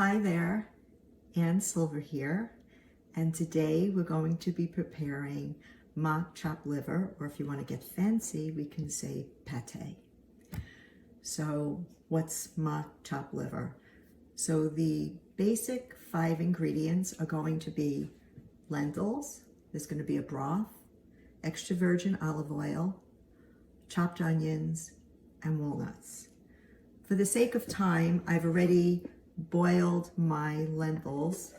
Hi there, Ann Silver here, and today we're going to be preparing mock chopped liver, or if you want to get fancy, we can say pate. So what's mock chopped liver? So the basic 5 ingredients are going to be lentils, there's going to be a broth, extra virgin olive oil, chopped onions, and walnuts. For the sake of time, I've already boiled my lentils,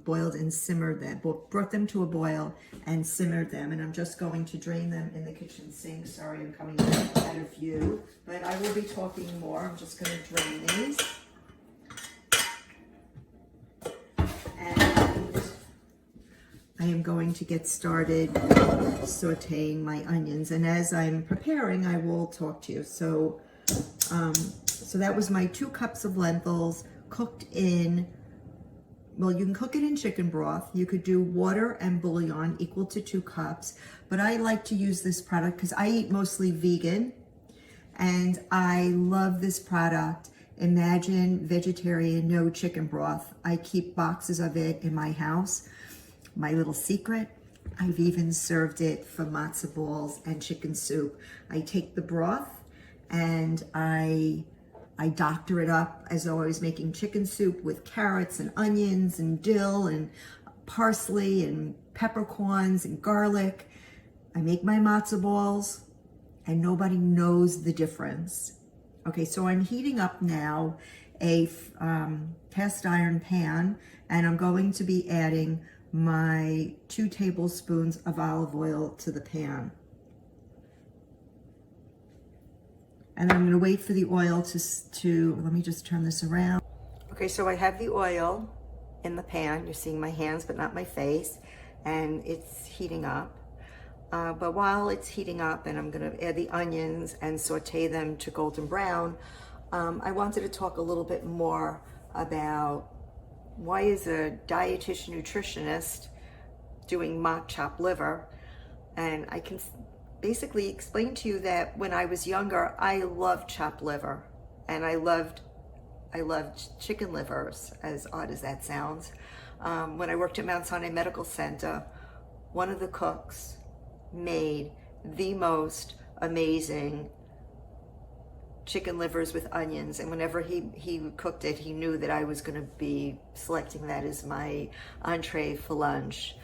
boiled and simmered them, brought them to a boil and simmered them, and I'm just going to drain them in the kitchen sink. Sorry, I'm coming out of view, but I will be talking more. I'm just going to drain these. And I am going to get started sauteing my onions, and as I'm preparing, I will talk to you. So that was my 2 cups of lentils cooked in, well, you can cook it in chicken broth. You could do water and bouillon equal to 2 cups, but I like to use this product because I eat mostly vegan and I love this product. Imagine vegetarian, no chicken broth. I keep boxes of it in my house. My little secret, I've even served it for matzo balls and chicken soup. I take the broth and I doctor it up as though I was making chicken soup with carrots and onions and dill and parsley and peppercorns and garlic. I make my matzo balls and nobody knows the difference. Okay, so I'm heating up now a cast iron pan, and I'm going to be adding my 2 tablespoons of olive oil to the pan. And I'm gonna wait for the oil to, let me just turn this around. Okay, so I have the oil in the pan. You're seeing my hands, but not my face. And it's heating up. But while it's heating up, and I'm gonna add the onions and saute them to golden brown, I wanted to talk a little bit more about why is a dietitian nutritionist doing mock chopped liver. And I can basically explain to you that when I was younger, I loved chopped liver, and I loved chicken livers, as odd as that sounds. When I worked at Mount Sinai Medical Center, one of the cooks made the most amazing chicken livers with onions, and whenever he cooked it, he knew that I was going to be selecting that as my entree for lunch.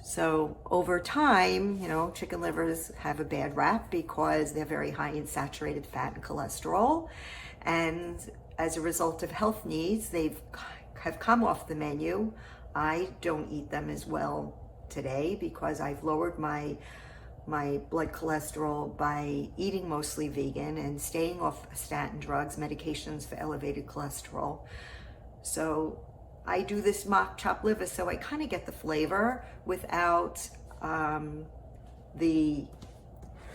So over time, you know, chicken livers have a bad rap because they're very high in saturated fat and cholesterol. And as a result of health needs, have come off the menu. I don't eat them as well today because I've lowered my blood cholesterol by eating mostly vegan and staying off statin drugs, medications for elevated cholesterol. So I do this mock chopped liver so I kind of get the flavor without the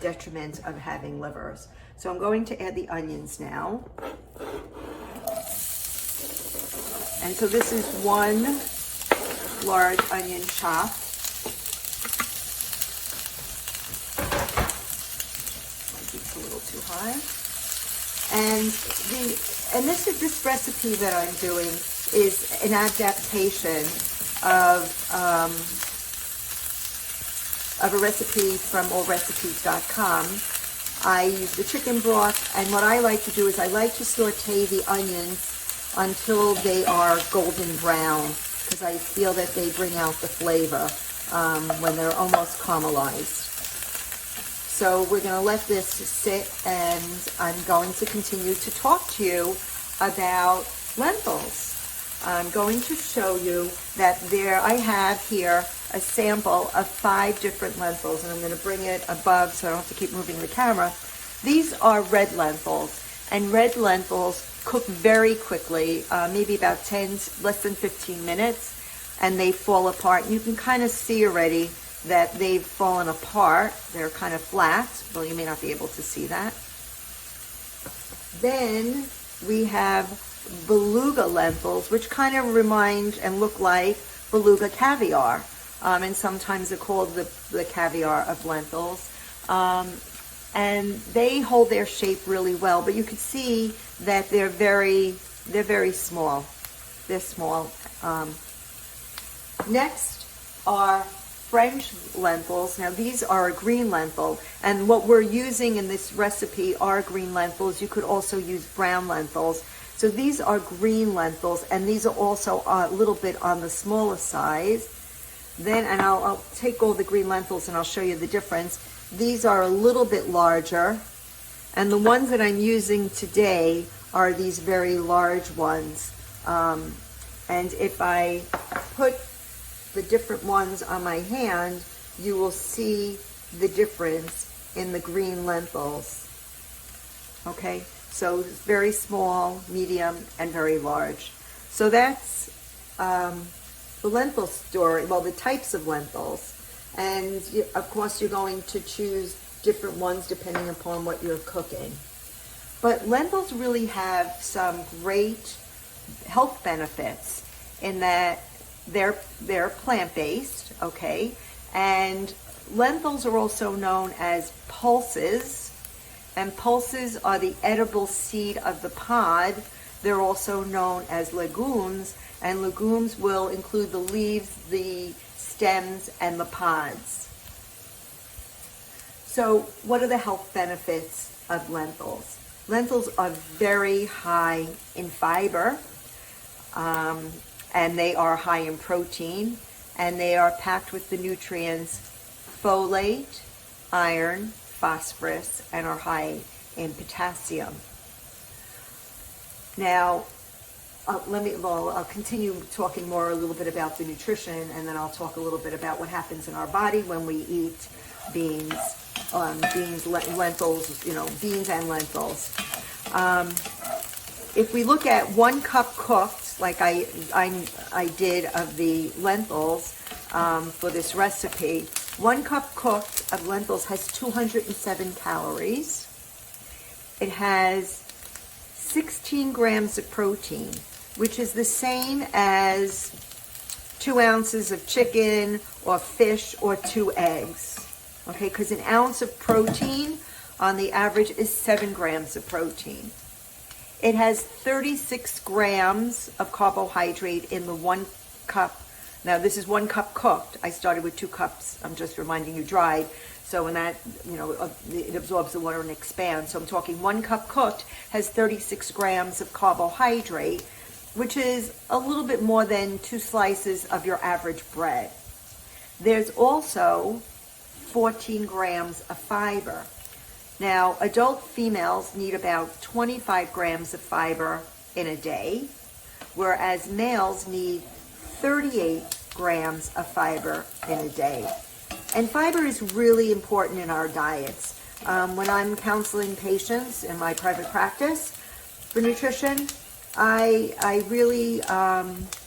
detriment of having livers. So I'm going to add the onions now. And so this is 1 large onion chopped. It's a little too high. And this recipe that I'm doing is an adaptation of a recipe from allrecipes.com. I use the chicken broth, and what I like to do is I like to saute the onions until they are golden brown, because I feel that they bring out the flavor when they're almost caramelized. So we're going to let this sit, and I'm going to continue to talk to you about lentils. I'm going to show you that I have here a sample of 5 different lentils, and I'm going to bring it above so I don't have to keep moving the camera. These are red lentils, and red lentils cook very quickly, maybe about less than 15 minutes, and they fall apart. You can kind of see already that they've fallen apart. They're kind of flat. Well, you may not be able to see that. Then we have beluga lentils, which kind of remind and look like beluga caviar, and sometimes they're called the caviar of lentils, and they hold their shape really well, but you can see that they're very small. They're small. Next are French lentils. Now these are a green lentil, and what we're using in this recipe are green lentils. You could also use brown lentils. So these are green lentils, and these are also a little bit on the smaller size. Then, and I'll take all the green lentils and I'll show you the difference. These are a little bit larger, and the ones that I'm using today are these very large ones. And if I put the different ones on my hand, you will see the difference in the green lentils. Okay, so very small, medium, and very large. So that's the lentil story, well, the types of lentils. And of course, you're going to choose different ones depending upon what you're cooking. But lentils really have some great health benefits in that they're plant-based, okay? And lentils are also known as pulses, and pulses are the edible seed of the pod. They're also known as legumes, and legumes will include the leaves, the stems, and the pods. So what are the health benefits of lentils? Lentils are very high in fiber, and they are high in protein, and they are packed with the nutrients folate, iron, phosphorus, and are high in potassium. Now, I'll continue talking more a little bit about the nutrition, and then I'll talk a little bit about what happens in our body when we eat beans, lentils, beans and lentils. If we look at 1 cup cooked, like I did of the lentils for this recipe, 1 cup cooked of lentils has 207 calories. It has 16 grams of protein, which is the same as 2 ounces of chicken or fish or 2 eggs. Okay, because an ounce of protein on the average is 7 grams of protein. It has 36 grams of carbohydrate in the 1 cup. Now this is 1 cup cooked. I started with 2 cups. I'm just reminding you dried. So when that, it absorbs the water and expands. So I'm talking 1 cup cooked has 36 grams of carbohydrate, which is a little bit more than 2 slices of your average bread. There's also 14 grams of fiber. Now, adult females need about 25 grams of fiber in a day, whereas males need 38 grams of fiber in a day. And fiber is really important in our diets. When I'm counseling patients in my private practice for nutrition, I really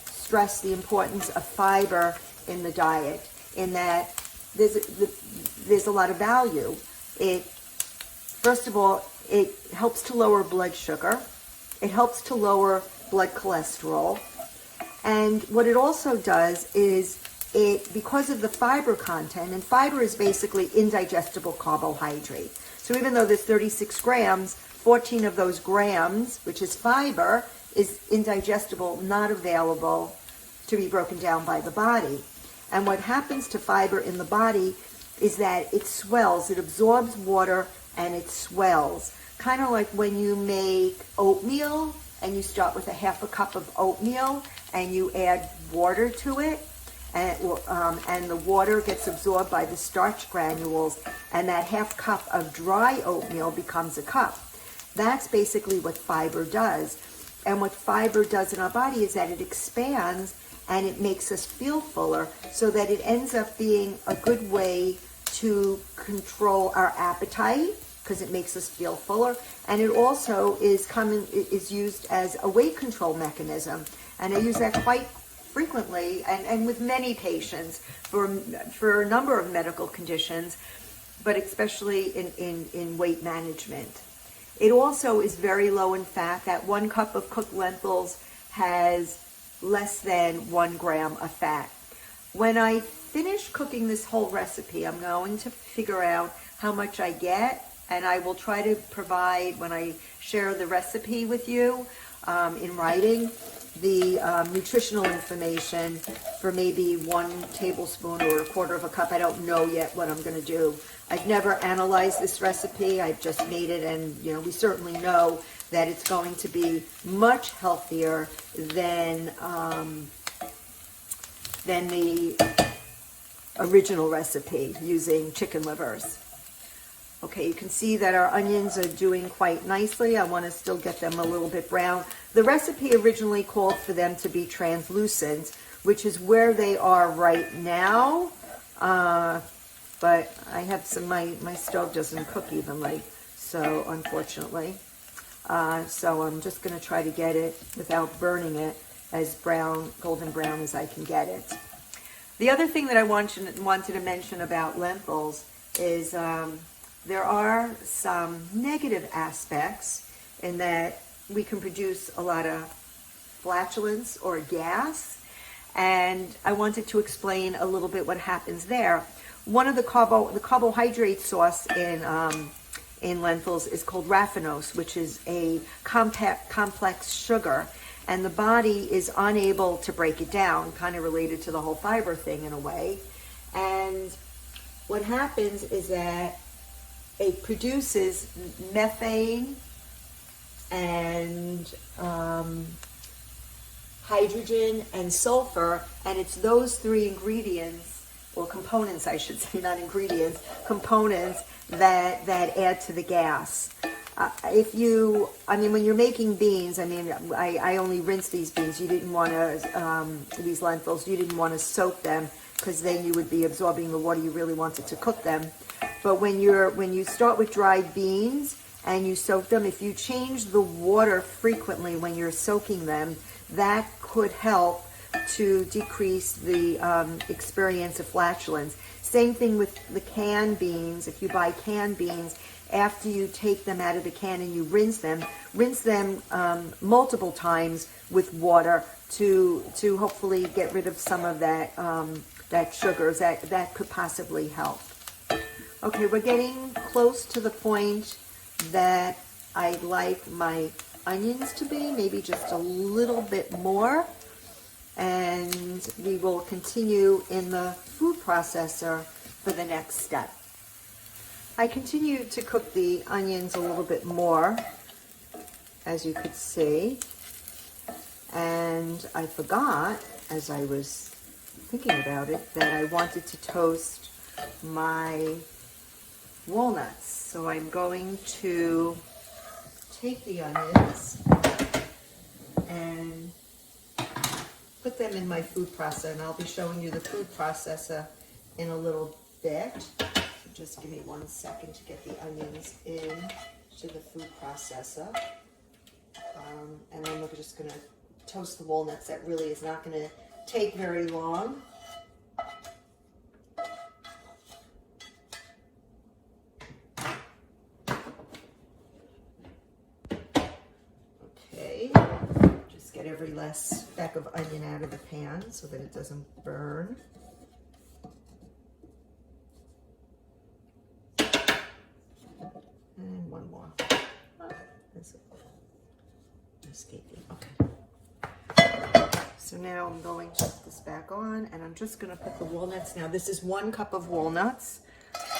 stress the importance of fiber in the diet, in that there's a lot of value. First of all, it helps to lower blood sugar. It helps to lower blood cholesterol. And what it also does is because of the fiber content, and fiber is basically indigestible carbohydrate. So even though there's 36 grams, 14 of those grams, which is fiber, is indigestible, not available to be broken down by the body. And what happens to fiber in the body is that it swells, it absorbs water, and it swells. Kind of like when you make oatmeal and you start with a half a cup of oatmeal and you add water to it, and the water gets absorbed by the starch granules, and that half cup of dry oatmeal becomes a cup. That's basically what fiber does. And what fiber does in our body is that it expands and it makes us feel fuller, so that it ends up being a good way to control our appetite, because it makes us feel fuller, and it also is used as a weight control mechanism. And I use that quite frequently and with many patients for a number of medical conditions, but especially in weight management. It also is very low in fat. That 1 cup of cooked lentils has less than 1 gram of fat. When I finish cooking this whole recipe, I'm going to figure out how much I get, and I will try to provide, when I share the recipe with you in writing, the nutritional information for maybe 1 tablespoon or 1/4 of a cup. I don't know yet what I'm going to do. I've never analyzed this recipe. I've just made it, and you know, we certainly know that it's going to be much healthier than the original recipe using chicken livers. Okay, you can see that our onions are doing quite nicely. I want to still get them a little bit brown. The recipe originally called for them to be translucent, which is where they are right now. But I have some, my stove doesn't cook evenly, so unfortunately. So I'm just going to try to get it without burning it as brown, golden brown as I can get it. The other thing that I wanted to mention about lentils is there are some negative aspects in that we can produce a lot of flatulence or gas, and I wanted to explain a little bit what happens there. One of the carbohydrate source in lentils is called raffinose, which is a complex sugar, and the body is unable to break it down, kind of related to the whole fiber thing in a way. And what happens is that it produces methane and hydrogen and sulfur, and it's those 3 ingredients, or components I should say, not ingredients, components that add to the gas. When you're making beans, I only rinse these beans. You didn't want to, these lentils, you didn't want to soak them because then you would be absorbing the water you really wanted to cook them. But when you start with dried beans and you soak them, if you change the water frequently when you're soaking them, that could help to decrease the experience of flatulence. Same thing with the canned beans. If you buy canned beans, after you take them out of the can and you rinse them multiple times with water to hopefully get rid of some of that sugars that could possibly help. Okay, we're getting close to the point that I'd like my onions to be, maybe just a little bit more. And we will continue in the food processor for the next step. I continue to cook the onions a little bit more, as you could see. And I forgot, as I was thinking about it, that I wanted to toast my walnuts. So I'm going to take the onions and put them in my food processor, and I'll be showing you the food processor in a little bit. So just give me 1 second to get the onions in to the food processor. And then we're just going to toast the walnuts. That really is not going to take very long. Okay. Get every last speck of onion out of the pan so that it doesn't burn. And one more. Oh, that's escaping. Okay. So now I'm going to put this back on, and I'm just going to put the walnuts. Now this is 1 cup of walnuts,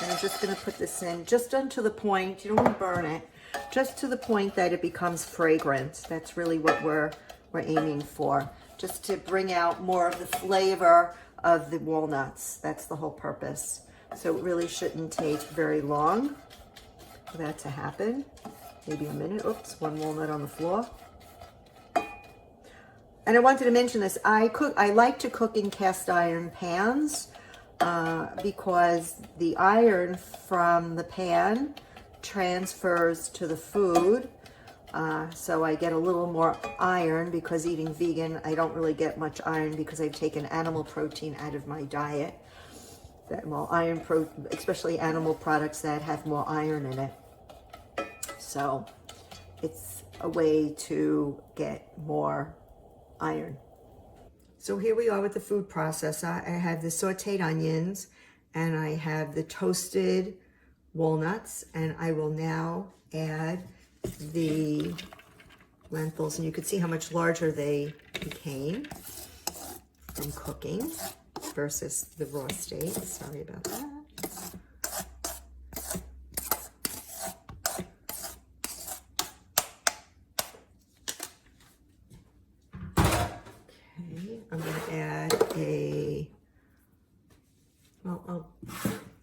and I'm just going to put this in just unto the point, you don't want to burn it, just to the point that it becomes fragrant. That's really what we're aiming for, just to bring out more of the flavor of the walnuts. That's the whole purpose. So it really shouldn't take very long for that to happen. Maybe a minute. Oops, 1 walnut on the floor. And I wanted to mention this. I like to cook in cast iron pans because the iron from the pan transfers to the food. So I get a little more iron, because eating vegan, I don't really get much iron because I've taken animal protein out of my diet. Especially animal products that have more iron in it. So it's a way to get more iron. So here we are with the food processor. I have the sauteed onions and I have the toasted walnuts, and I will now add the lentils, and you could see how much larger they became from cooking versus the raw state. Sorry about that. Okay, I'm going to add I'll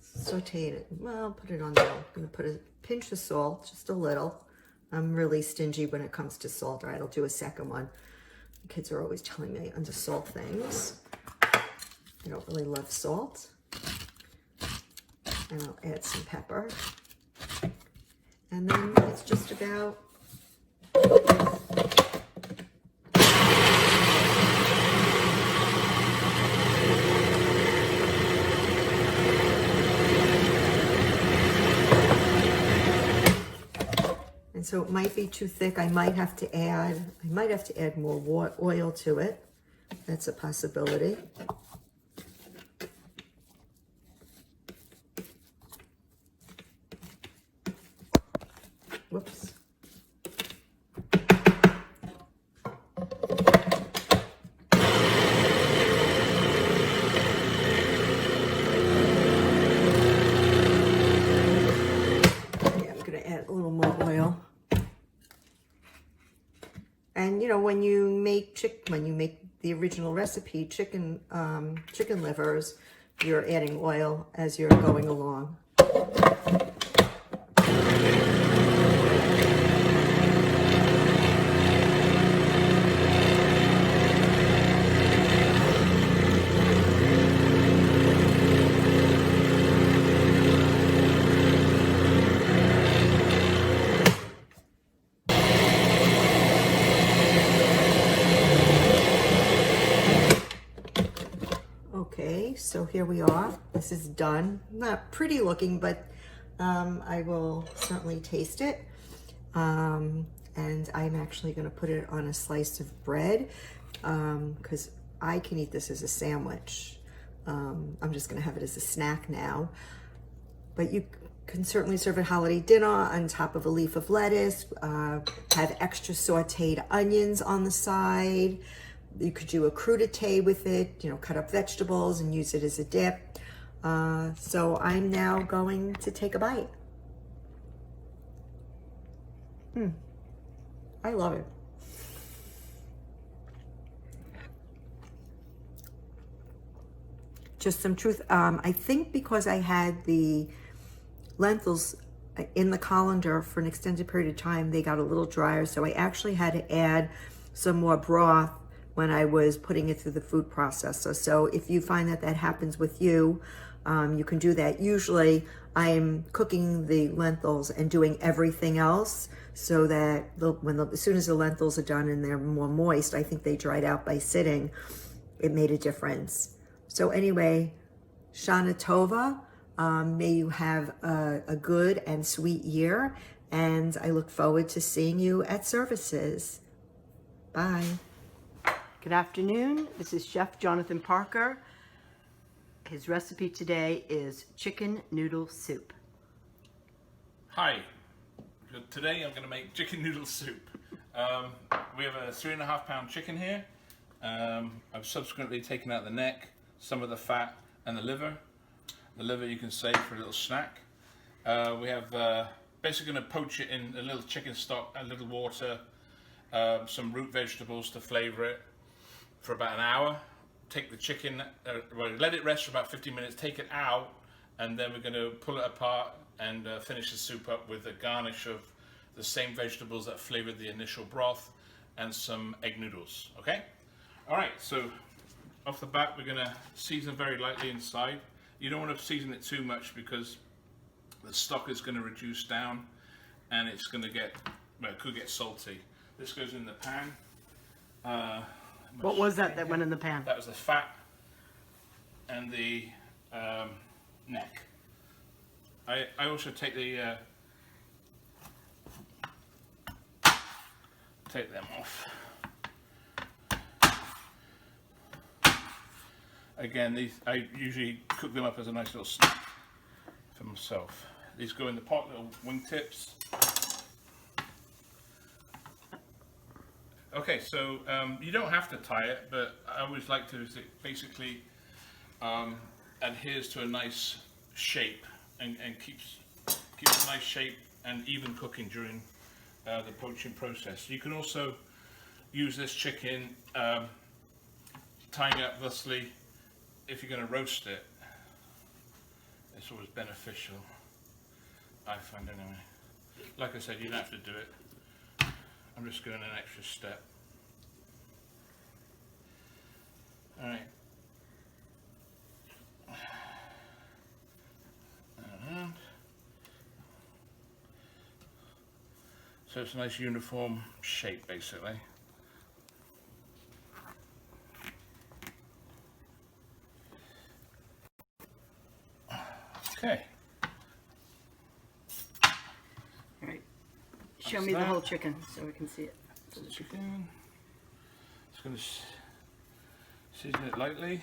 saute it. Well, I'll put it on there. I'm going to put a pinch of salt, just a little. I'm really stingy when it comes to salt. All right, I'll do a second one. The kids are always telling me to salt things. I don't really love salt. And I'll add some pepper. And then it's just about and so it might be too thick. I might have to add more oil to it. That's a possibility. Whoops. And you know, when you make the original recipe, chicken livers, you're adding oil as you're going along. Okay, so here we are. This is done. Not pretty looking, but I will certainly taste it. And I'm actually going to put it on a slice of bread because I can eat this as a sandwich. I'm just going to have it as a snack now. But you can certainly serve a holiday dinner on top of a leaf of lettuce, have extra sauteed onions on the side. You could do a crudité with it, you know, cut up vegetables and use it as a dip. So I'm now going to take a bite. I love it. Just some truth. I think because I had the lentils in the colander for an extended period of time, they got a little drier. So I actually had to add some more broth when I was putting it through the food processor. So if you find that that happens with you, you can do that. Usually I'm cooking the lentils and doing everything else so that as soon as the lentils are done and they're more moist, I think they dried out by sitting, it made a difference. So anyway, Shana Tova, may you have a good and sweet year, and I look forward to seeing you at services. Bye. Good afternoon. This is Chef Jonathan Parker. His recipe today is chicken noodle soup. Hi. Today I'm going to make chicken noodle soup. We have a 3.5 pound chicken here. I've subsequently taken out the neck, some of the fat and the liver. The liver you can save for a little snack. We have basically going to poach it in a little chicken stock, a little water, some root vegetables to flavor it for about an hour. Take the chicken, let it rest for about 15 minutes, take it out, and then we're going to pull it apart and finish the soup up with a garnish of the same vegetables that flavored the initial broth and some egg noodles. Okay? Alright, so off the bat we're going to season very lightly inside. You don't want to season it too much because the stock is going to reduce down and it's going to get, well, it could get salty. This goes in the pan. What was that went in the pan? That was the fat and the neck. I also take the take them off. Again, these I usually cook them up as a nice little snack for myself. These go in the pot, little wing tips. Okay, so you don't have to tie it, but I always like to basically adheres to a nice shape and keeps a nice shape and even cooking during the poaching process. You can also use this chicken tying it up thusly if you're going to roast it. It's always beneficial, I find anyway. Like I said, you don't have to do it. I'm just going an extra step. Alright. So it's a nice uniform shape basically. Okay. All right. Show me the whole chicken so we can see it. So the chicken. Just going to season it lightly.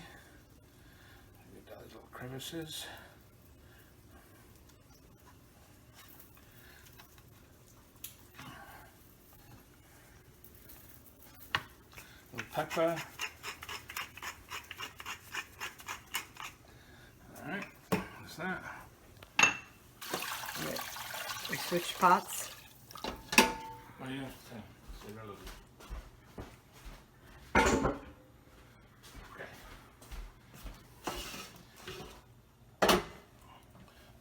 Get down these little crevices. Little pepper. All right. What's that? Right. We switched pots. Oh yeah. It's irrelevant.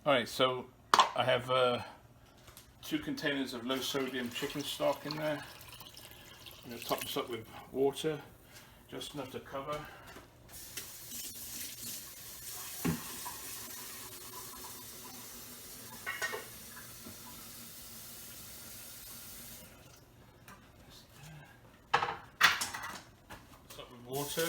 Alright, so I have 2 containers of low sodium chicken stock in there. I'm going to top this up with water, just enough to cover. Top up with water.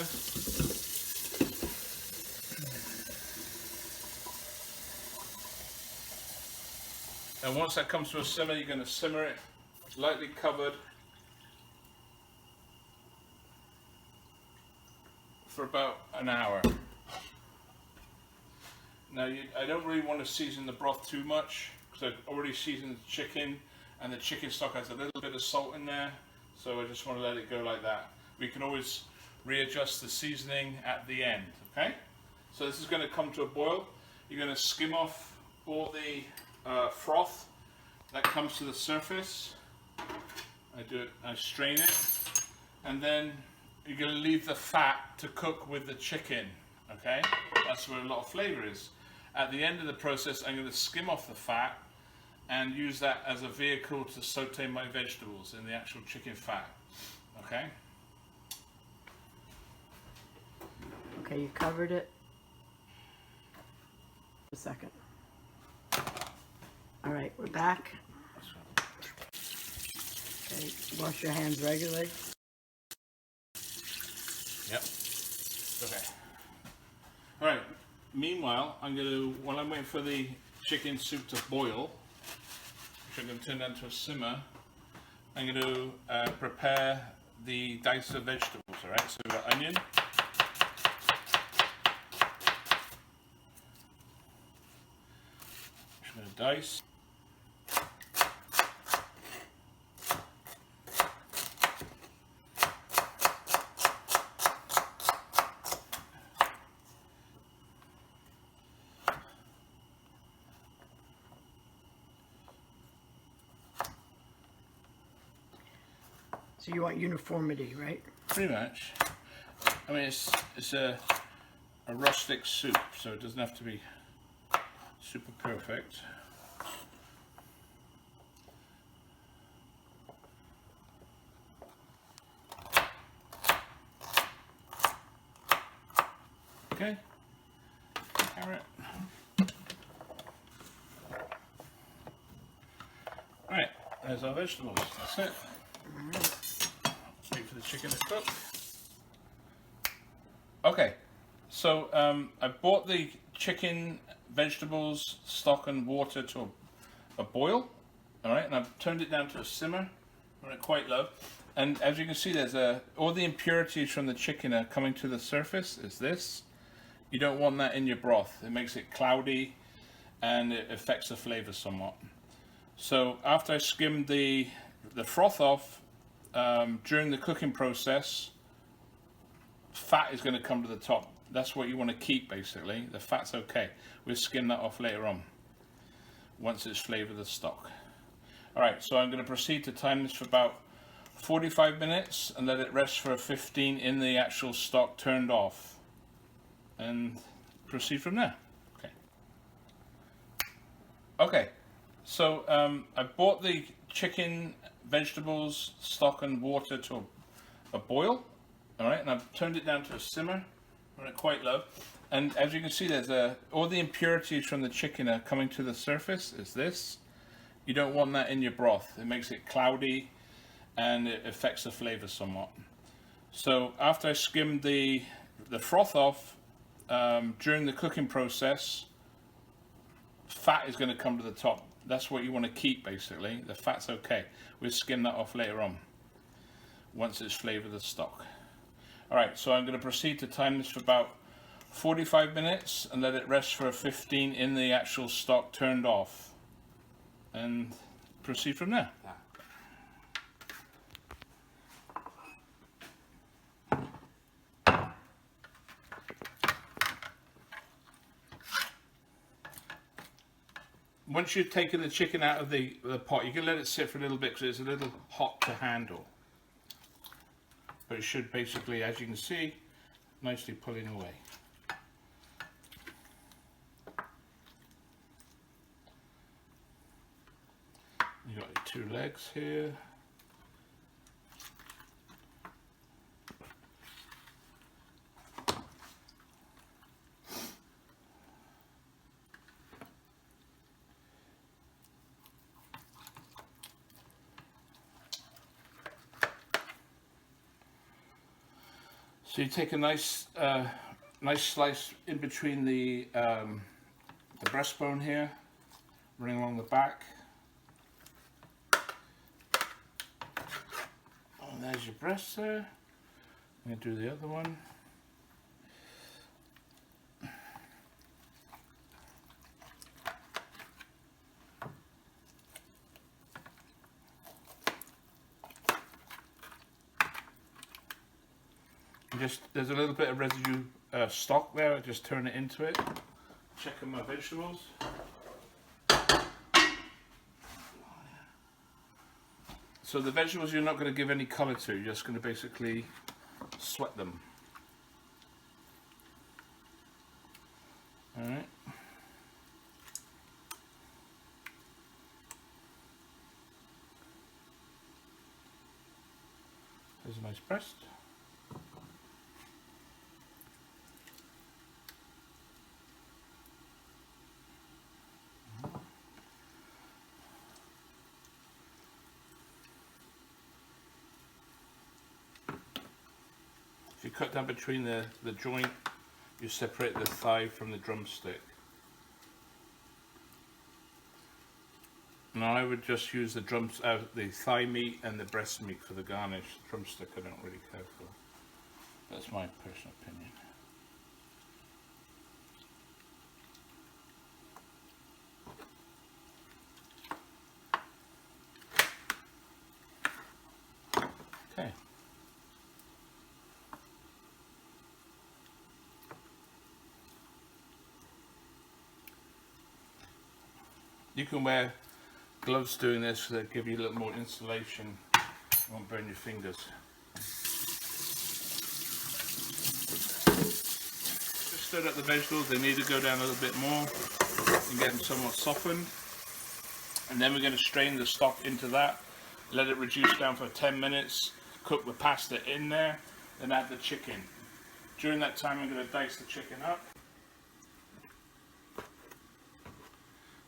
And once that comes to a simmer, you're going to simmer it lightly covered for about an hour. Now, I don't really want to season the broth too much because I've already seasoned the chicken, and the chicken stock has a little bit of salt in there, so I just want to let it go like that. We can always readjust the seasoning at the end, okay? So this is going to come to a boil. You're going to skim off all the froth that comes to the surface. I strain it, and then you're going to leave the fat to cook with the chicken, okay? That's where a lot of flavor is. At the end of the process, I'm going to skim off the fat and use that as a vehicle to saute my vegetables in the actual chicken fat, okay? Okay, you covered it. A second. All right, we're back. Okay, wash your hands regularly. Yep. Okay. All right. Meanwhile, while I'm waiting for the chicken soup to boil, which I'm going to turn down to a simmer, I'm going to prepare the dice of vegetables. All right. So we've got onion. I'm going to dice. So you want uniformity, right? Pretty much. I mean, it's a rustic soup, so it doesn't have to be super perfect. Okay. Carrot. Alright, there's our vegetables. That's it. Wait for the chicken to cook. Okay, so I brought the chicken, vegetables, stock and water to a boil. Alright, and I've turned it down to a simmer, on it quite low. And as you can see, there's all the impurities from the chicken are coming to the surface, is this. You don't want that in your broth. It makes it cloudy and it affects the flavor somewhat. So after I skimmed the froth off, during the cooking process, fat is going to come to the top. That's what you want to keep, basically. The fat's okay. We'll skim that off later on once it's flavored the stock. Alright, so I'm going to proceed to time this for about 45 minutes and let it rest for 15 in the actual stock turned off, and proceed from there. Okay, so I brought the chicken, vegetables, stock and water to a boil, alright, and I've turned it down to a simmer, run it quite low, and as you can see, there's all the impurities from the chicken are coming to the surface. Is this. You don't want that in your broth. It makes it cloudy and it affects the flavor somewhat. So after I skimmed the froth off, during the cooking process, fat is going to come to the top. That's what you want to keep, basically. The fat's okay. We'll skim that off later on once it's flavored the stock. Alright, so I'm going to proceed to time this for about 45 minutes and let it rest for 15 in the actual stock turned off, and proceed from there. Once you've taken the chicken out of the pot, you can let it sit for a little bit because it's a little hot to handle. But it should basically, as you can see, nicely pulling away. You've got your 2 legs here. So you take a nice slice in between the breastbone here, running along the back. And there's your breast there. I'm going to do the other one. There's a little bit of residue stock there. I just turn it into it. Checking my vegetables. So the vegetables you're not going to give any colour to. You're just going to basically sweat them. All right. There's a nice breast. If you cut down between the joint, you separate the thigh from the drumstick. Now I would just use the thigh meat and the breast meat for the garnish. The drumstick I don't really care for. That's my personal opinion. Okay. You can wear gloves doing this so that give you a little more insulation. You won't burn your fingers. Just stir up the vegetables. They need to go down a little bit more and get them somewhat softened. And then we're going to strain the stock into that. Let it reduce down for 10 minutes. Cook the pasta in there. Then add the chicken. During that time I'm going to dice the chicken up.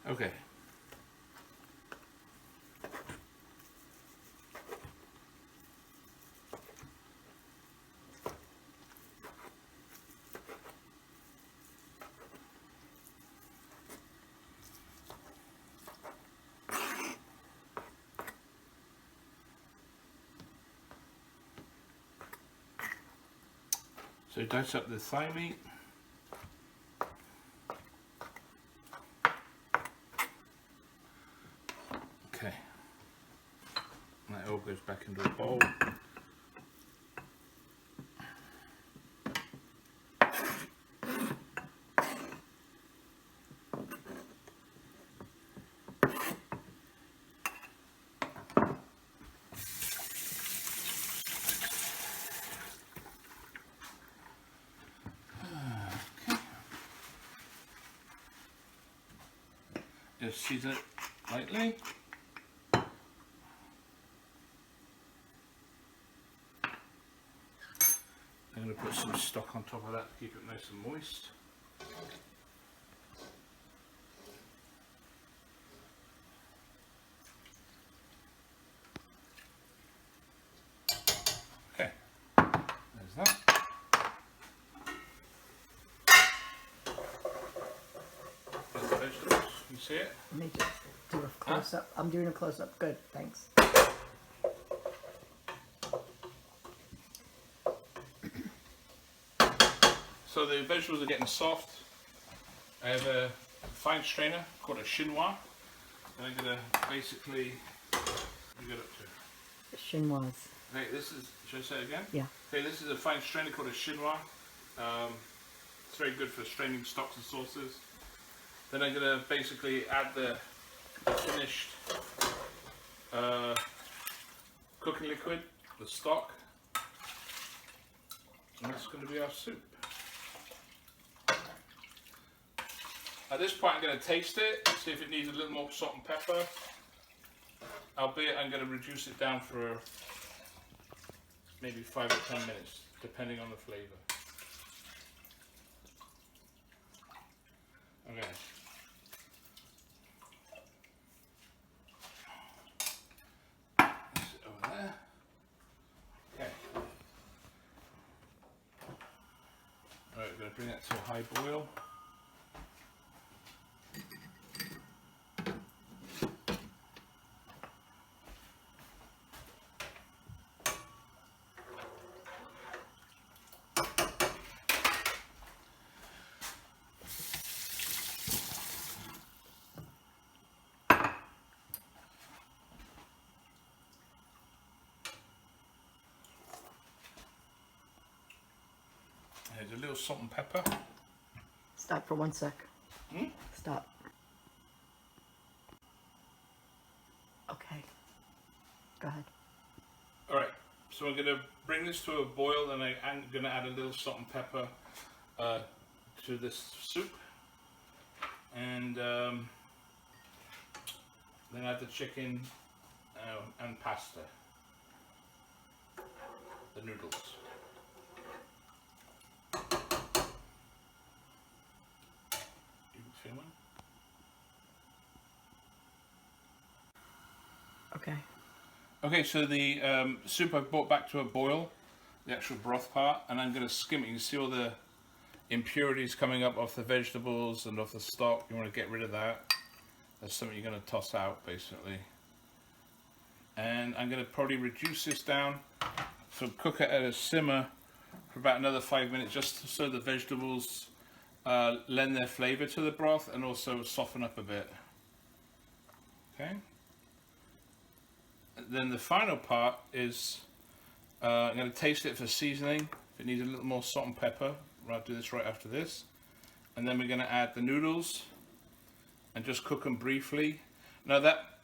Okay. So dice up the thigh meat. Okay. That all goes back into a bowl. Just season it lightly. I'm going to put some stock on top of that to keep it nice and moist. Okay, there's that. There's the vegetables, you see it? Let me just do a close-up. I'm doing a close-up. Good, thanks. So the vegetables are getting soft. I have a fine strainer called a chinois. And I'm going to basically, what do you get up to? Chinoise. Okay, this is, should I say it again? Yeah. Okay, this is a fine strainer called a chinois. It's very good for straining stocks and sauces. Then I'm going to basically add the finished cooking liquid, the stock. And that's going to be our soup. At this point I'm going to taste it, see if it needs a little more salt and pepper. Albeit I'm going to reduce it down for maybe 5 or 10 minutes, depending on the flavour. Okay. That's it over there. Okay. Alright, we're going to bring that to a high boil. There's a little salt and pepper. Stop for 1 sec. Hmm? Stop. Okay. Go ahead. Alright, so I'm going to bring this to a boil and I'm going to add a little salt and pepper to this soup. And then add the chicken and pasta. The noodles. You filming? Okay. Okay, so the soup I've brought back to a boil, the actual broth part, and I'm going to skim it. You can see all the impurities coming up off the vegetables and off the stock. You want to get rid of that. That's something you're going to toss out, basically. And I'm going to probably reduce this down, so cook it at a simmer for about another 5 minutes, just so the vegetables lend their flavour to the broth and also soften up a bit. Okay. Then the final part is I'm going to taste it for seasoning. If it needs a little more salt and pepper, I'll do this right after this. And then we're going to add the noodles and just cook them briefly. Now that,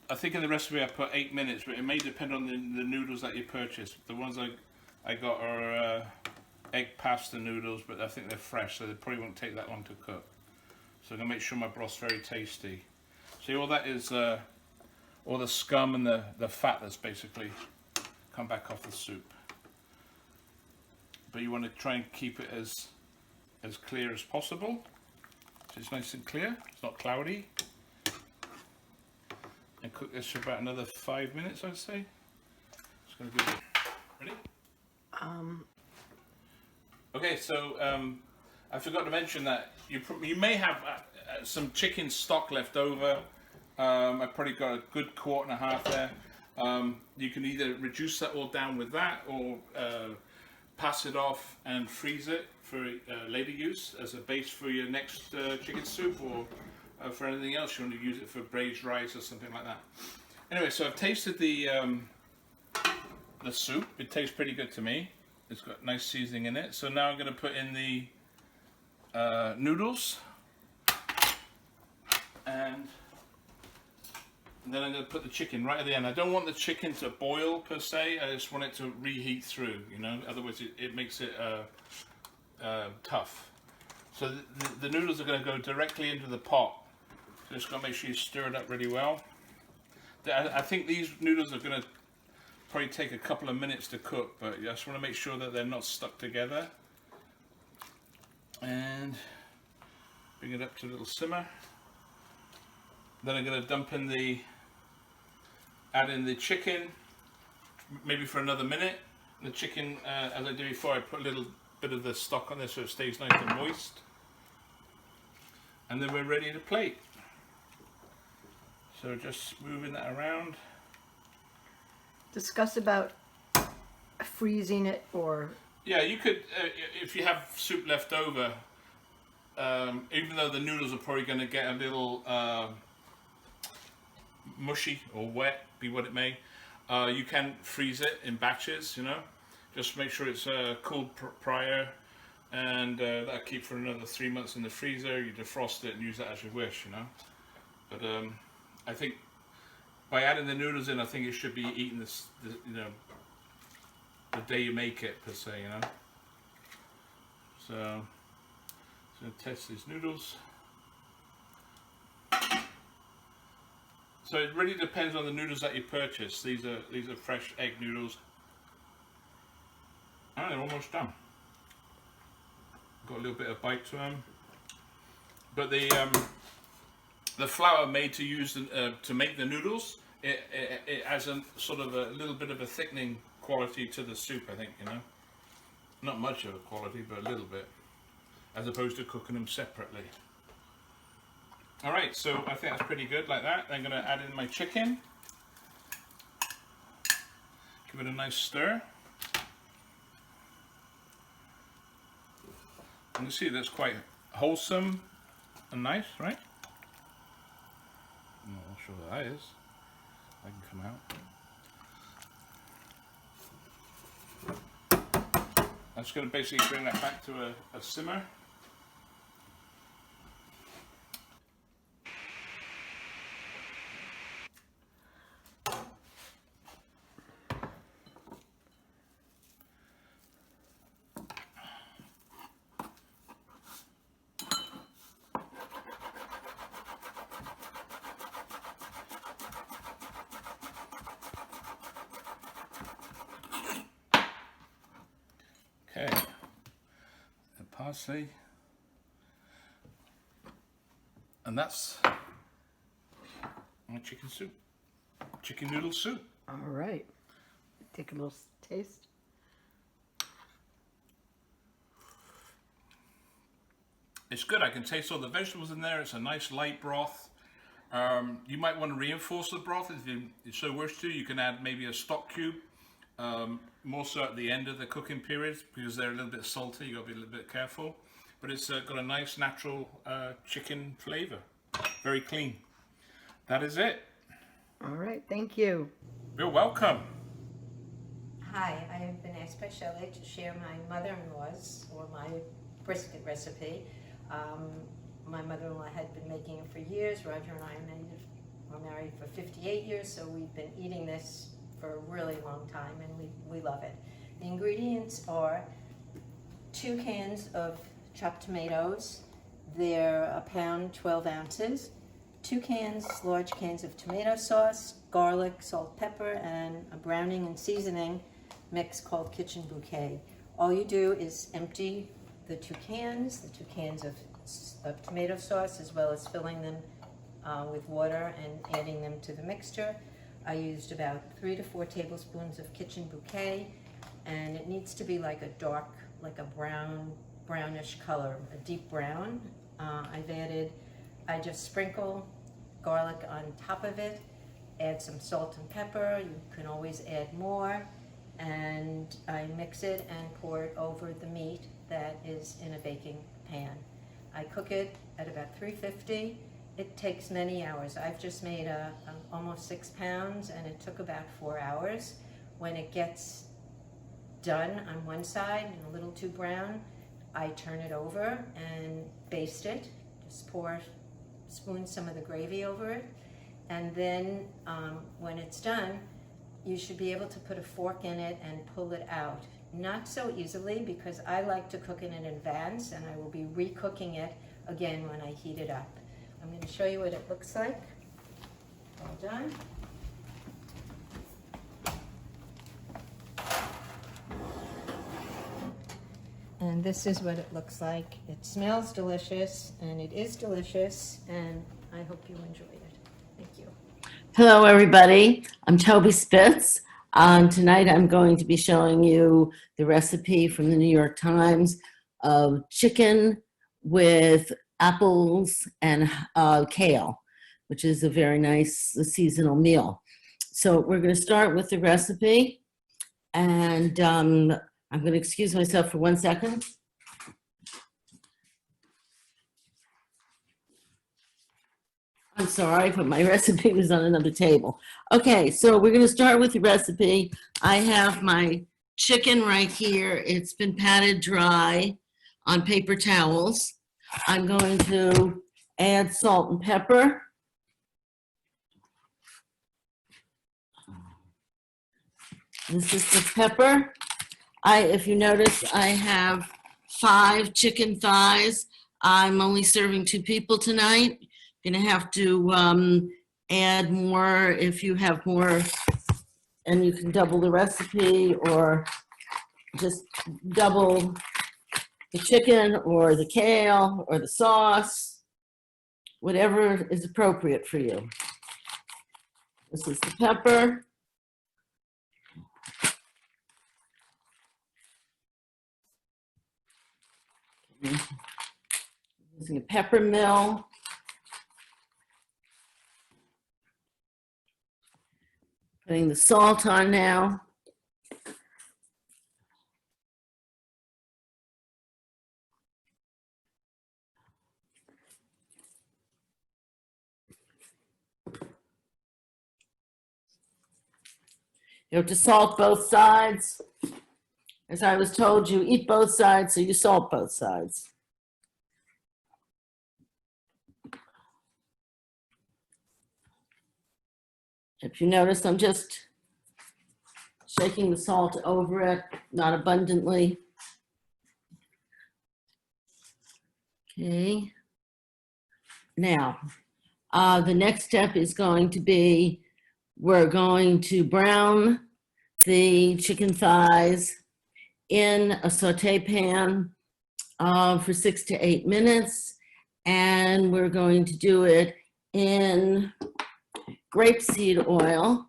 I think in the recipe I put 8 minutes, but it may depend on the noodles that you purchase. The ones I got are egg pasta noodles, but I think they're fresh, so they probably won't take that long to cook. So I'm going to make sure my broth's very tasty. See, all that is all the scum and the fat that's basically come back off the soup. But you want to try and keep it as clear as possible. So it's nice and clear, it's not cloudy. And cook this for about another 5 minutes, I'd say. Just going to give it. Ready? Okay, so I forgot to mention that you may have some chicken stock left over. I've probably got a good 1.5 quarts there. You can either reduce that all down with that, or pass it off and freeze it for later use as a base for your next chicken soup, or for anything else you want to use it for braised rice or something like that. Anyway, so I've tasted the the soup. It tastes pretty good to me. It's got nice seasoning in it. So now I'm going to put in the noodles, and then I'm going to put the chicken right at the end. I don't want the chicken to boil per se. I just want it to reheat through, you know. Otherwise, it makes it tough. So the noodles are going to go directly into the pot. So just got to make sure you stir it up really well. I think these noodles are going to probably take a couple of minutes to cook, but I just want to make sure that they're not stuck together. And bring it up to a little simmer. Then I'm going to add in the chicken, maybe for another minute. The chicken, as I did before, I put a little bit of the stock on there so it stays nice and moist. And then we're ready to plate. So just moving that around. Discuss about freezing it, or... Yeah, you could, if you have soup left over, even though the noodles are probably going to get a little mushy or wet, be what it may, you can freeze it in batches, you know. Just make sure it's cooled prior, and that'll keep for another 3 months in the freezer. You defrost it and use that as you wish, you know. But I think by adding the noodles in, I think it should be eaten this, you know, the day you make it, per se, you know. So test these noodles. So it really depends on the noodles that you purchase. These are fresh egg noodles. Oh, they're almost done. Got a little bit of bite to them. But the flour made to use to make the noodles, it has a sort of a little bit of a thickening quality to the soup, I think, you know. Not much of a quality, but a little bit, as opposed to cooking them separately. Alright, so I think that's pretty good like that. I'm going to add in my chicken. Give it a nice stir. And you see that's quite wholesome and nice, right? I'm not sure what that is. That can come out. I'm just going to basically bring that back to a simmer. Okay, and parsley, and that's my chicken soup, chicken noodle soup. All right, take a little taste. It's good. I can taste all the vegetables in there. It's a nice light broth. You might want to reinforce the broth if you so wish to. You can add maybe a stock cube. More so at the end of the cooking period, because they're a little bit salty. You got to be a little bit careful, but it's got a nice natural chicken flavor. Very clean. That is it. All right, thank you. You're welcome. Hi, I have been asked by Shelley to share my mother-in-law's or my brisket recipe. My mother-in-law had been making it for years. Roger and I were married for 58 years, so we've been eating this for a really long time, and we love it. The ingredients are 2 cans of chopped tomatoes. They're a pound, 12 ounces. 2 large cans of tomato sauce, garlic, salt, pepper, and a browning and seasoning mix called Kitchen Bouquet. All you do is empty the 2 cans of tomato sauce, as well as filling them with water and adding them to the mixture. I used about 3 to 4 tablespoons of Kitchen Bouquet, and it needs to be like a dark, like a brownish color, a deep brown. I just sprinkle garlic on top of it, add some salt and pepper. You can always add more, and I mix it and pour it over the meat that is in a baking pan. I cook it at about 350. It takes many hours. I've just made almost 6 pounds, and it took about 4 hours. When it gets done on one side and a little too brown, I turn it over and baste it. Just spoon some of the gravy over it. And then when it's done, you should be able to put a fork in it and pull it out. Not so easily, because I like to cook it in advance, and I will be re-cooking it again when I heat it up. I'm going to show you what it looks like. All done. And this is what it looks like. It smells delicious, and it is delicious, and I hope you enjoyed it. Thank you. Hello, everybody. I'm Toby Spitz. Tonight I'm going to be showing you the recipe from the New York Times of chicken with apples and kale, which is a very nice seasonal meal. So we're going to start with the recipe, and I'm going to excuse myself for 1 second. I'm sorry, but my recipe was on another table. Okay, so we're going to start with the recipe. I have my chicken right here. It's been patted dry on paper towels. I'm going to add salt and pepper. This is the pepper. If you notice, I have 5 chicken thighs. I'm only serving 2 people tonight. Gonna have to add more if you have more, and you can double the recipe or just double the chicken or the kale or the sauce, whatever is appropriate for you. This is the pepper. Using a pepper mill. Putting the salt on now. You have to salt both sides. As I was told, you eat both sides, so you salt both sides. If you notice, I'm just shaking the salt over it, not abundantly. Okay. Now, the next step is going to be, we're going to brown the chicken thighs in a saute pan for 6 to 8 minutes. And we're going to do it in grapeseed oil.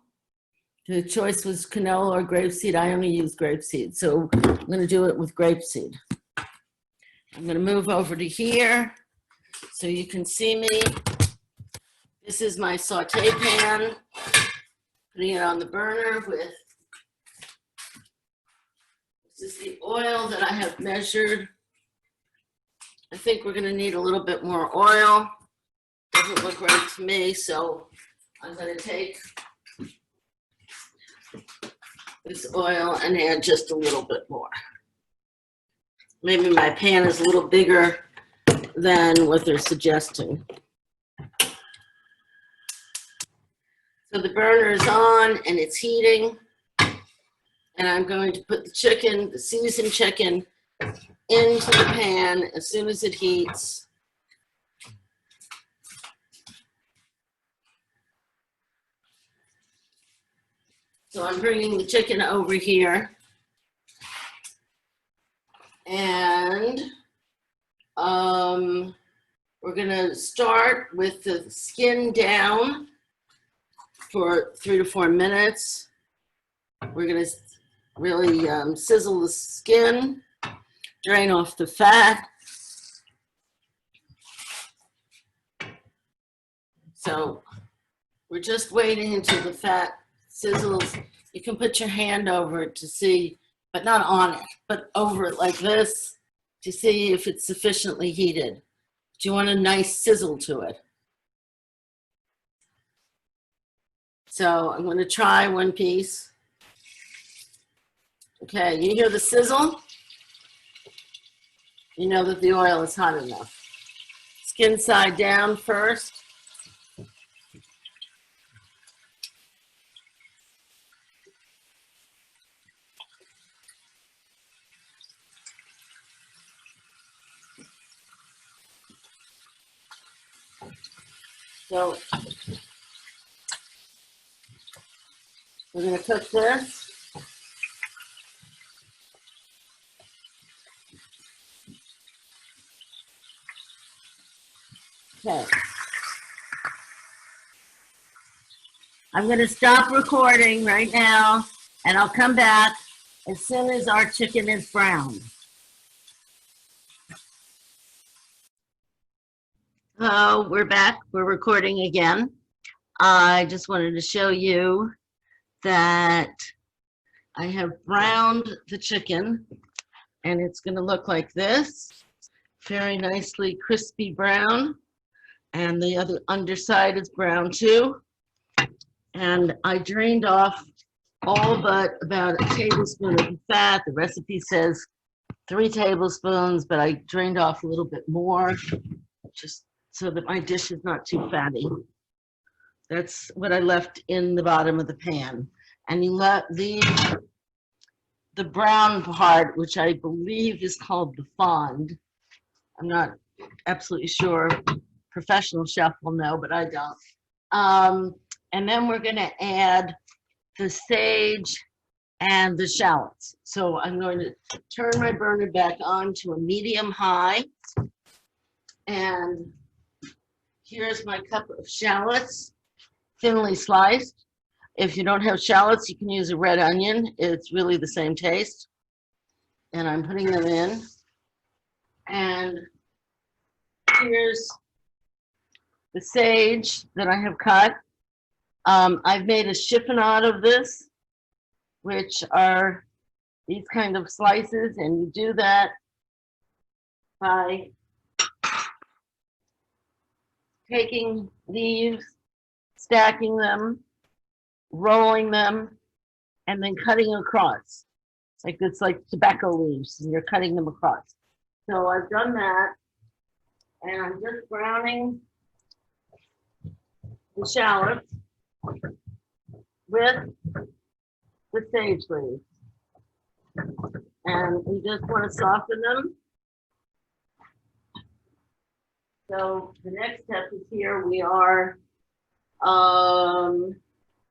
The choice was canola or grapeseed. I only use grapeseed, so I'm going to do it with grapeseed. I'm going to move over to here so you can see me. This is my saute pan. Putting it on the burner with, this is the oil that I have measured. I think we're going to need a little bit more oil. Doesn't look right to me, so I'm going to take this oil and add just a little bit more. Maybe my pan is a little bigger than what they're suggesting. So the burner is on and it's heating. And I'm going to put the chicken, the seasoned chicken, into the pan as soon as it heats. So I'm bringing the chicken over here, and we're gonna start with the skin down for 3 to 4 minutes. We're gonna really sizzle the skin, drain off the fat. So we're just waiting until the fat sizzles. You can put your hand over it to see, but not on it, but over it like this to see if it's sufficiently heated. But you want a nice sizzle to it. So I'm going to try one piece. Okay, you hear the sizzle? You know that the oil is hot enough. Skin side down first. So we're going to cook this. Okay. I'm going to stop recording right now, and I'll come back as soon as our chicken is browned. Oh, we're back. We're recording again. I just wanted to show you that I have browned the chicken, and it's going to look like this. Very nicely crispy brown, and the other underside is brown too. And I drained off all but about a tablespoon of the fat. The recipe says 3 tablespoons, but I drained off a little bit more just so that my dish is not too fatty. That's what I left in the bottom of the pan. And you leave the brown part, which I believe is called the fond. I'm not absolutely sure. Professional chef will know, but I don't. And then we're going to add the sage and the shallots. So I'm going to turn my burner back on to a medium high. And here's my cup of shallots, thinly sliced. If you don't have shallots, you can use a red onion. It's really the same taste. And I'm putting them in. And here's the sage that I have cut. I've made a chiffonade of this, which are these kind of slices, and you do that by taking leaves, stacking them, rolling them, and then cutting across. It's like tobacco leaves, and you're cutting them across. So I've done that, and I'm just browning the shallots with the sage leaves. And we just want to soften them. So the next step is here we are,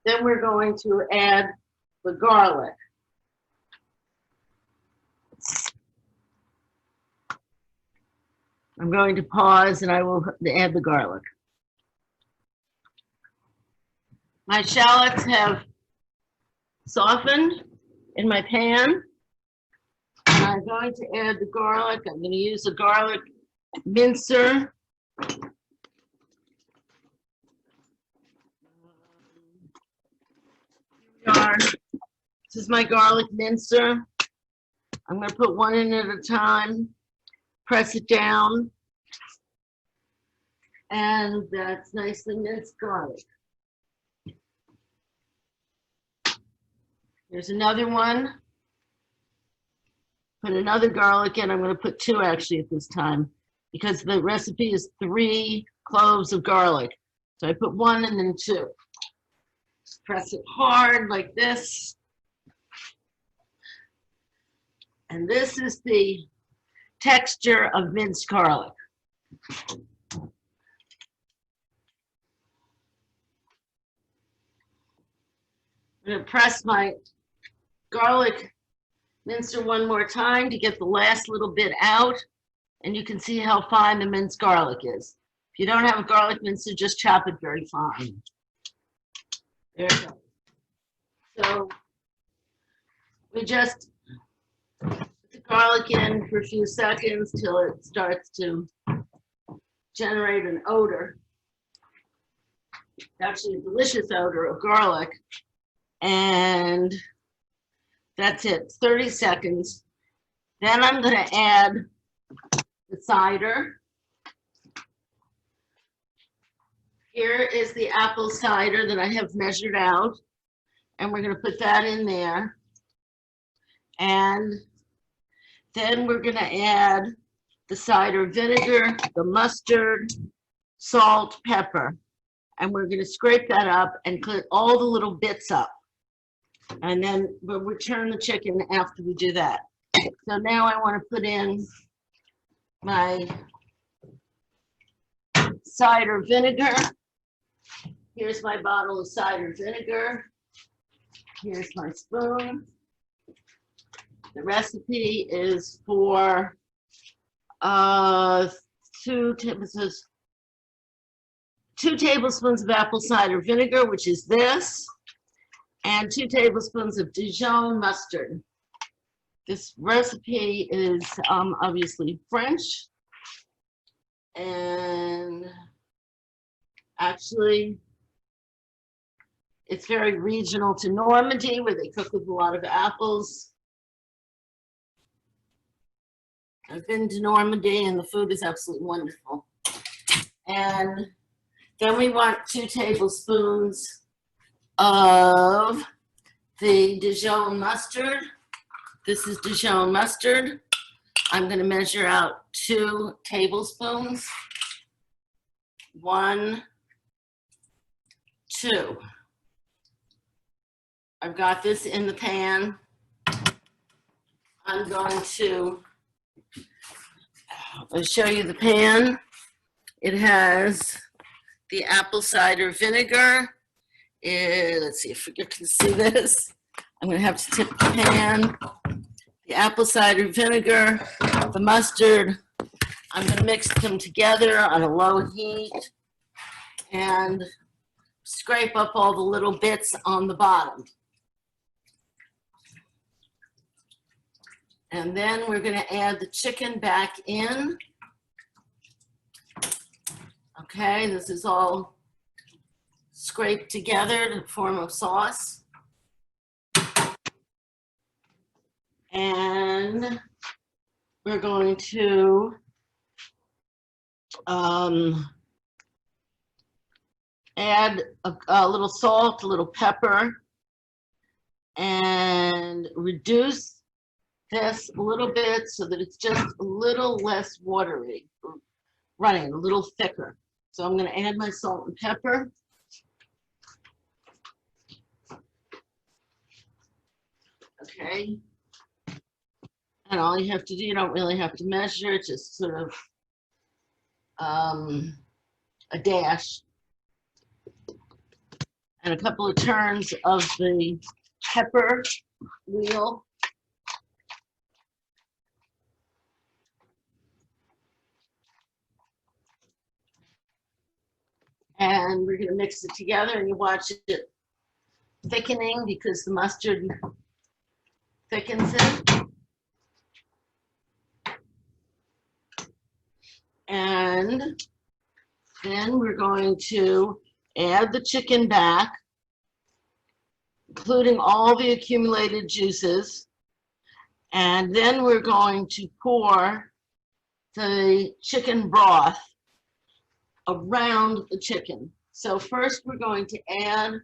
then we're going to add the garlic. I'm going to pause and I will add the garlic. My shallots have softened in my pan. And I'm going to add the garlic. I'm going to use a garlic mincer. This is my garlic mincer. I'm going to put one in at a time, press it down, and that's nicely minced garlic. Here's another one. Put another garlic in. I'm going to put 2 actually at this time because the recipe is 3 cloves of garlic. So I put 1 and then 2. Just press it hard like this. And this is the texture of minced garlic. I'm going to press my garlic mincer one more time to get the last little bit out, and you can see how fine the minced garlic is. If you don't have a garlic mincer, just chop it very fine. There it goes. So we just put the garlic in for a few seconds till it starts to generate an odor. Actually a delicious odor of garlic. And that's it, 30 seconds. Then I'm going to add the cider. Here is the apple cider that I have measured out, and we're going to put that in there. And then we're gonna add the cider vinegar, the mustard, salt, pepper. And we're gonna scrape that up and clean all the little bits up. And then we'll return the chicken after we do that. So now I wanna put in my cider vinegar. Here's my bottle of cider vinegar. Here's my spoon. The recipe is for 2 tablespoons of apple cider vinegar, which is this, and 2 tablespoons of Dijon mustard. This recipe is obviously French, and actually it's very regional to Normandy, where they cook with a lot of apples. I've been to Normandy and the food is absolutely wonderful. And then we want 2 tablespoons of the Dijon mustard. This is Dijon mustard. I'm going to measure out 2 tablespoons. 1, 2. I've got this in the pan. I'm going to show you the pan. It has the apple cider vinegar. Let's see if you can see this. I'm going to have to tip the pan. The apple cider vinegar, the mustard. I'm going to mix them together on a low heat and scrape up all the little bits on the bottom. And then we're going to add the chicken back in. Okay, this is all scraped together to form a sauce. And we're going to add a little salt, a little pepper, and reduce this a little bit so that it's just a little less watery, running a little thicker. So I'm going to add my salt and pepper. Okay. And all you have to do, you don't really have to measure it, just sort of a dash and a couple of turns of the pepper wheel. And we're going to mix it together, and you watch it thickening because the mustard thickens it. And then we're going to add the chicken back, including all the accumulated juices. And then we're going to pour the chicken broth around the chicken. So first we're going to add,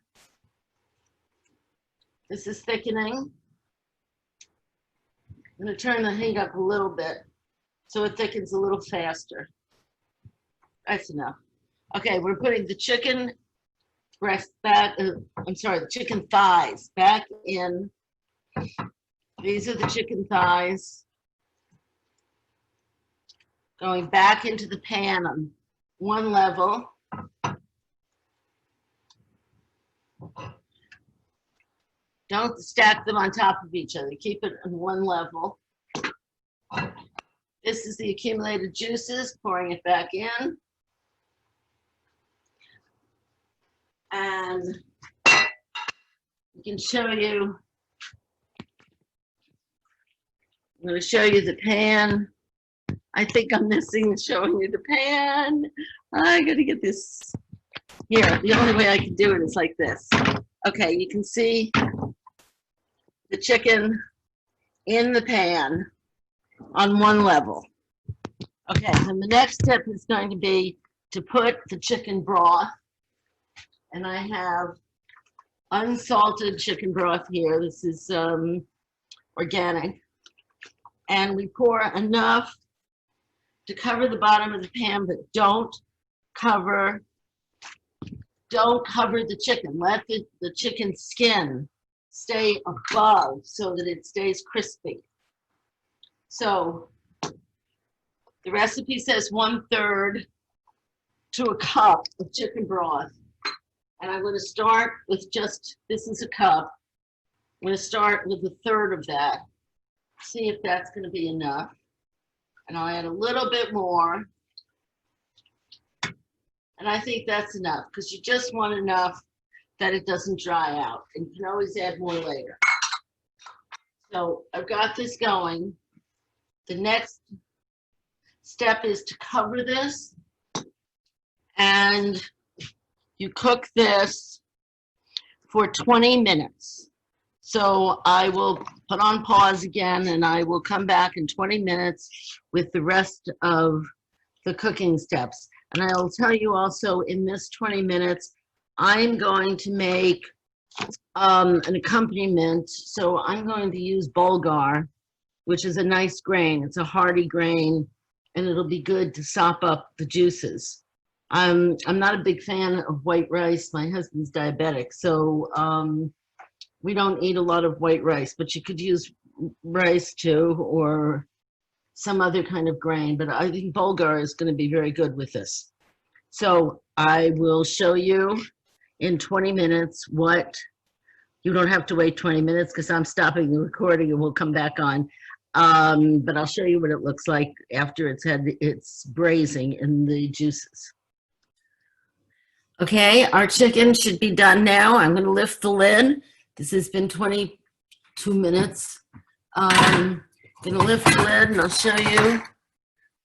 this is thickening. I'm going to turn the heat up a little bit so it thickens a little faster. That's enough. Okay, we're putting the chicken breast back, the chicken thighs back in. These are the chicken thighs going back into the pan on one level. Don't stack them on top of each other. Keep it on one level. This is the accumulated juices, pouring it back in. And I can show you, I'm going to show you the pan. I think I'm missing showing you the pan. I got to get this here. The only way I can do it is like this. Okay, you can see the chicken in the pan on one level. Okay, then the next step is going to be to put the chicken broth, and I have unsalted chicken broth here. This is organic. And we pour enough to cover the bottom of the pan, but don't cover the chicken. Let the chicken skin stay above so that it stays crispy. So the recipe says 1/3 to a cup of chicken broth. And I'm going to start with this is a cup. I'm going to start with 1/3 of that. See if that's going to be enough. And I'll add a little bit more. And I think that's enough because you just want enough that it doesn't dry out. And you can always add more later. So I've got this going. The next step is to cover this. And you cook this for 20 minutes. So I will put on pause again and I will come back in 20 minutes with the rest of the cooking steps. And I'll tell you also in this 20 minutes, I'm going to make an accompaniment. So I'm going to use bulgur, which is a nice grain. It's a hearty grain and it'll be good to sop up the juices. I'm not a big fan of white rice. My husband's diabetic, so we don't eat a lot of white rice, but you could use rice too, or some other kind of grain, but I think bulgur is going to be very good with this. So I will show you in 20 minutes what, you don't have to wait 20 minutes because I'm stopping the recording and we'll come back on. But I'll show you what it looks like after it's had its braising in the juices. Okay, our chicken should be done now. I'm going to lift the lid. This has been 22 minutes. I'm going to lift the lid and I'll show you.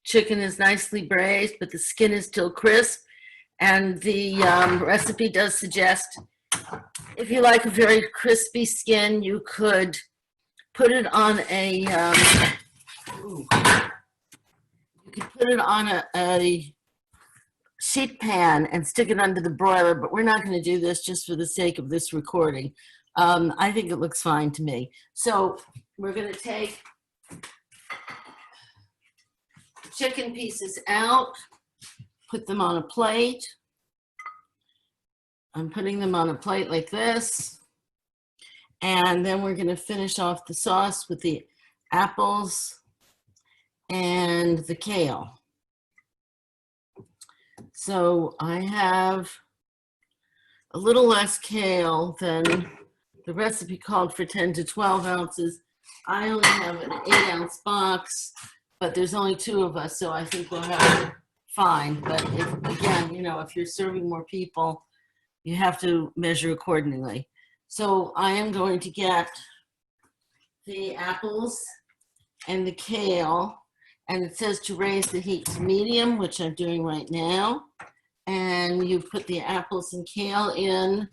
Chicken is nicely braised, but the skin is still crisp. And the recipe does suggest, if you like a very crispy skin, you could put it on a, a sheet pan and stick it under the broiler, but we're not going to do this just for the sake of this recording. I think it looks fine to me. So we're going to take chicken pieces out, put them on a plate. I'm putting them on a plate like this. And then we're going to finish off the sauce with the apples and the kale. So I have a little less kale than the recipe called for 10 to 12 ounces. I only have an 8-ounce box, but there's only 2 of us, so I think we'll have it fine. But if, again, you know, if you're serving more people, you have to measure accordingly. So I am going to get the apples and the kale, and it says to raise the heat to medium, which I'm doing right now. And you put the apples and kale in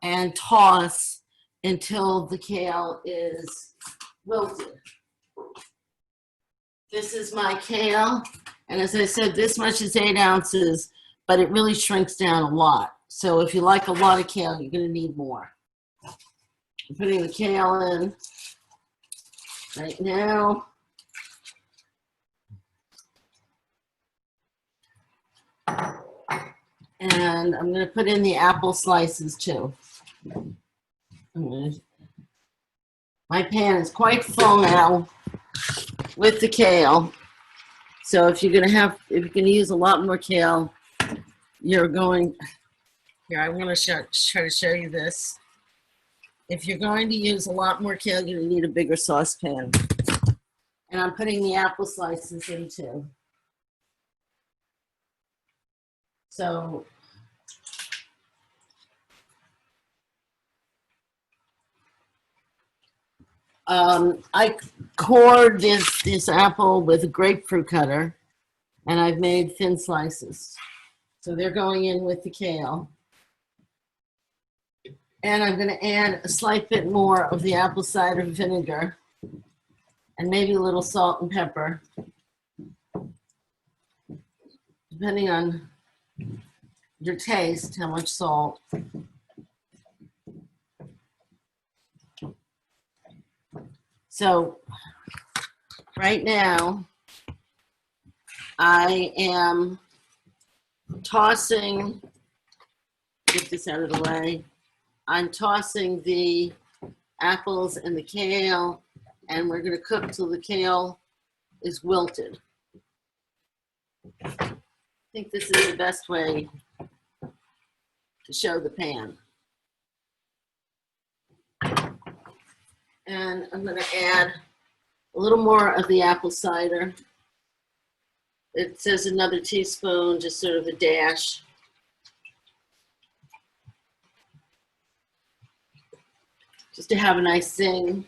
and toss until the kale is wilted. This is my kale. And as I said, this much is 8 ounces, but it really shrinks down a lot. So if you like a lot of kale, you're going to need more. I'm putting the kale in right now. And I'm going to put in the apple slices too. My pan is quite full now with the kale. So if you're going to use a lot more kale, you're going, here, I want to try to show you this. If you're going to use a lot more kale, you're going to need a bigger saucepan. And I'm putting the apple slices in too. So I cored this apple with a grapefruit cutter, and I've made thin slices. So they're going in with the kale. And I'm going to add a slight bit more of the apple cider vinegar and maybe a little salt and pepper, depending on your taste, how much salt. So right now, I am tossing, get this out of the way. I'm tossing the apples and the kale, and we're going to cook till the kale is wilted. I think this is the best way to show the pan. And I'm going to add a little more of the apple cider. It says another teaspoon, just sort of a dash. Just to have a nice zing.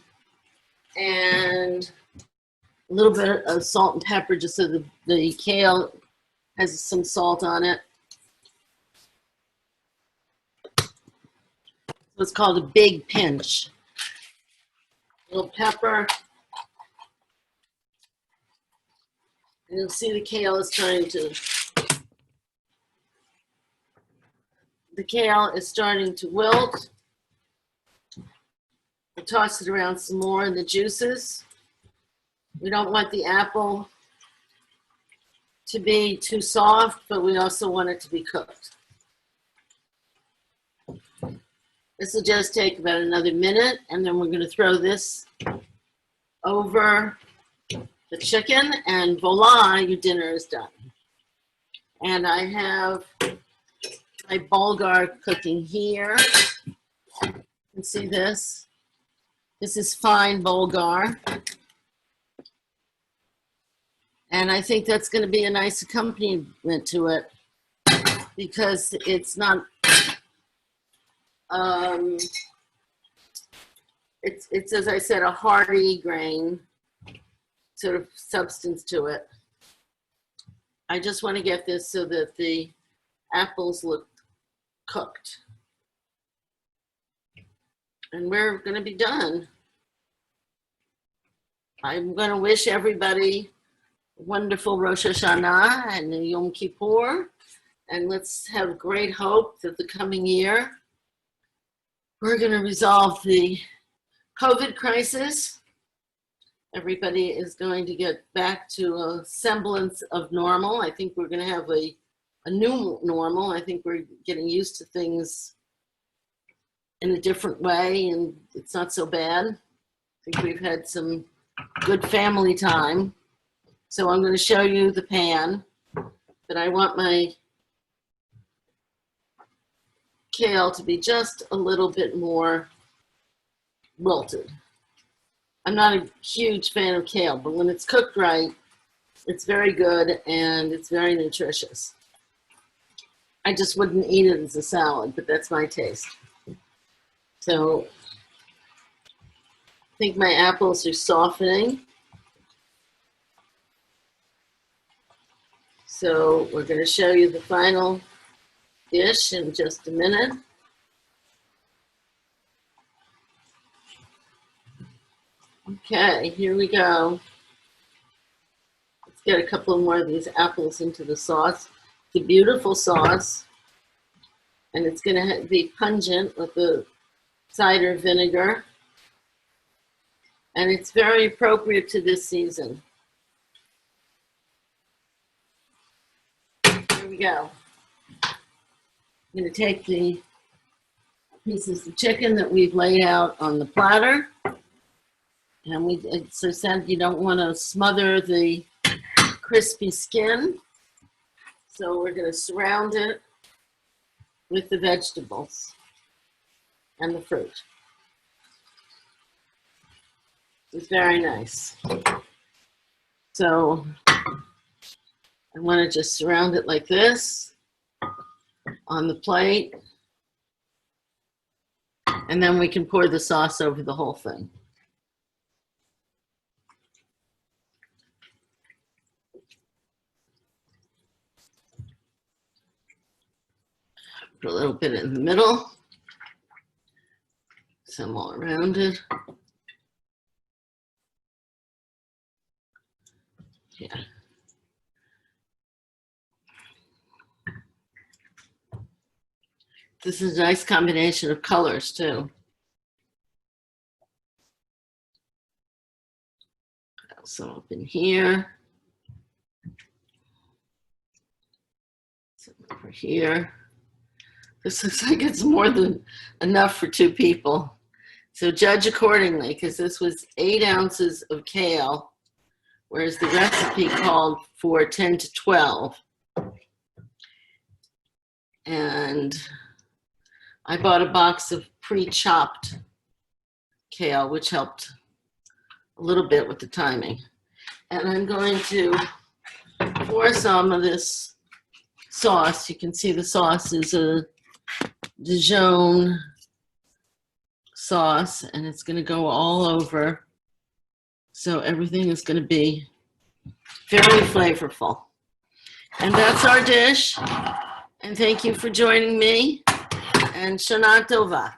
And a little bit of salt and pepper just so the kale has some salt on it. It's called a big pinch. A little pepper. And you'll see the kale is starting to wilt. I'll toss it around some more in the juices. We don't want the apple to be too soft, but we also want it to be cooked. This will just take about another minute, and then we're going to throw this over the chicken, and voila, your dinner is done. And I have my bulgur cooking here. You can see this. This is fine bulgur. And I think that's going to be a nice accompaniment to it because it's not, it's as I said, a hearty grain sort of substance to it. I just want to get this so that the apples look cooked. And we're going to be done. I'm going to wish everybody a wonderful Rosh Hashanah and Yom Kippur. And let's have great hope that the coming year we're going to resolve the COVID crisis. Everybody is going to get back to a semblance of normal. I think we're going to have a new normal. I think we're getting used to things in a different way, and it's not so bad. I think we've had some good family time. So I'm going to show you the pan, but I want my kale to be just a little bit more wilted. I'm not a huge fan of kale, but when it's cooked right, it's very good and it's very nutritious. I just wouldn't eat it as a salad, but that's my taste. So I think my apples are softening. So we're going to show you the final dish in just a minute. Okay, here we go. Let's get a couple more of these apples into the sauce. It's a beautiful sauce, and it's going to be pungent with the cider vinegar, and it's very appropriate to this season. Here we go. I'm going to take the pieces of chicken that we've laid out on the platter. And it's a sense you don't want to smother the crispy skin. So we're going to surround it with the vegetables and the fruit. It's very nice. So I want to just surround it like this on the plate. And then we can pour the sauce over the whole thing. Put a little bit in the middle, some all around it. Yeah. This is a nice combination of colors too. some up in here. Some over here. This looks like it's more than enough for 2 people. So judge accordingly, because this was 8 ounces of kale, whereas the recipe called for 10 to 12. And I bought a box of pre-chopped kale, which helped a little bit with the timing. And I'm going to pour some of this sauce. You can see the sauce is a Dijon sauce, and it's going to go all over. So everything is going to be very flavorful. And that's our dish. And thank you for joining me. And Shana Tova.